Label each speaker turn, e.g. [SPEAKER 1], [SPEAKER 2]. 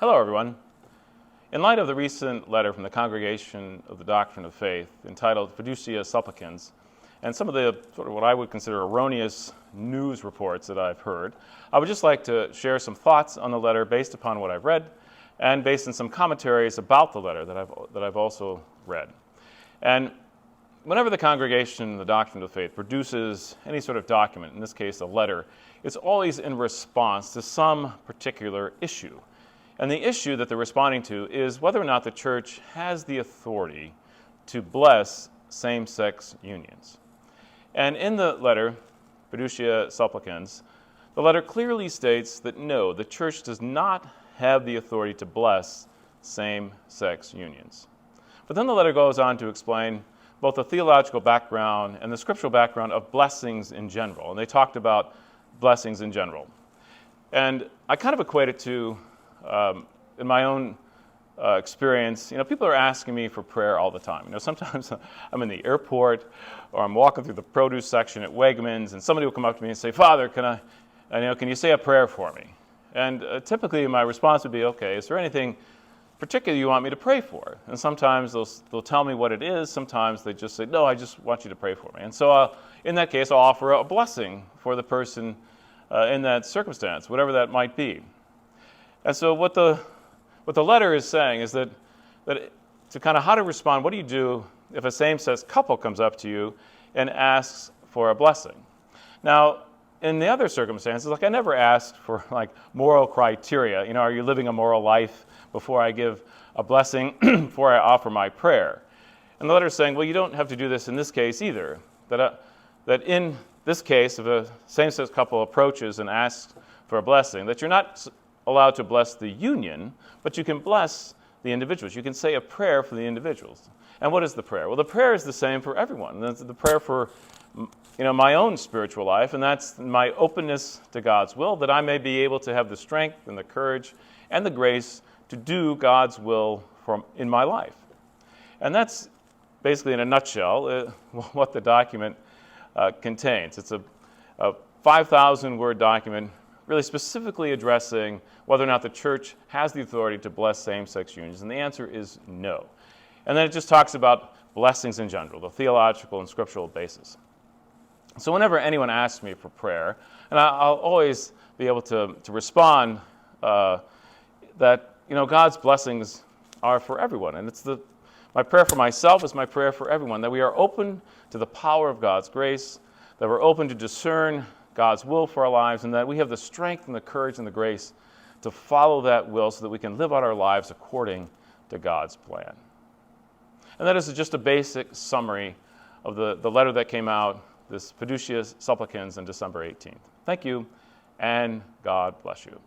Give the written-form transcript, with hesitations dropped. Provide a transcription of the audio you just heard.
[SPEAKER 1] Hello, everyone. In light of the recent letter from the Congregation of the Doctrine of Faith entitled Fiducia, Supplicans, and some of the sort of what I would consider erroneous news reports that I've heard, I would just like to share some thoughts on the letter based upon what I've read and based on some commentaries about the letter that I've also read. And whenever the Congregation of the Doctrine of Faith produces any sort of document, in this case a letter, it's always in response to some particular issue. And the issue that they're responding to is whether or not the church has the authority to bless same-sex unions. And in the letter, Fiducia Supplicans, the letter clearly states that no, the church does not have the authority to bless same-sex unions. But then the letter goes on to explain both the theological background and the scriptural background of blessings in general. And they talked about blessings in general. And I kind of equate it to in my own experience, people are asking me for prayer all the time. Sometimes I'm in the airport or I'm walking through the produce section at Wegmans and somebody will come up to me and say, "Father, can you say a prayer for me?" And typically my response would be, "Okay, is there anything particular you want me to pray for?" And sometimes they'll tell me what it is. Sometimes they just say, "No, I just want you to pray for me." And so in that case, I'll offer a blessing for the person in that circumstance, whatever that might be. And so what the letter is saying is that to kind of how to respond, what do you do if a same-sex couple comes up to you and asks for a blessing? Now, in the other circumstances, I never asked for moral criteria. Are you living a moral life before I give a blessing, before I offer my prayer? And the letter is saying, well, you don't have to do this in this case either. That in this case, if a same-sex couple approaches and asks for a blessing, that you're not allowed to bless the union, but you can bless the individuals. You can say a prayer for the individuals. And what is the prayer? Well, the prayer is the same for everyone. That's the prayer for my own spiritual life, and that's my openness to God's will, that I may be able to have the strength and the courage and the grace to do God's will in my life. And that's basically, in a nutshell, what the document contains. It's a 5,000-word document really specifically addressing whether or not the church has the authority to bless same-sex unions, and the answer is no. And then it just talks about blessings in general, the theological and scriptural basis. So whenever anyone asks me for prayer, and I'll always be able to respond that God's blessings are for everyone, and my prayer for myself is my prayer for everyone, that we are open to the power of God's grace, that we're open to discern God's will for our lives, and that we have the strength and the courage and the grace to follow that will so that we can live out our lives according to God's plan. And that is just a basic summary of the letter that came out, this Fiducia Supplicans, on December 18th. Thank you, and God bless you.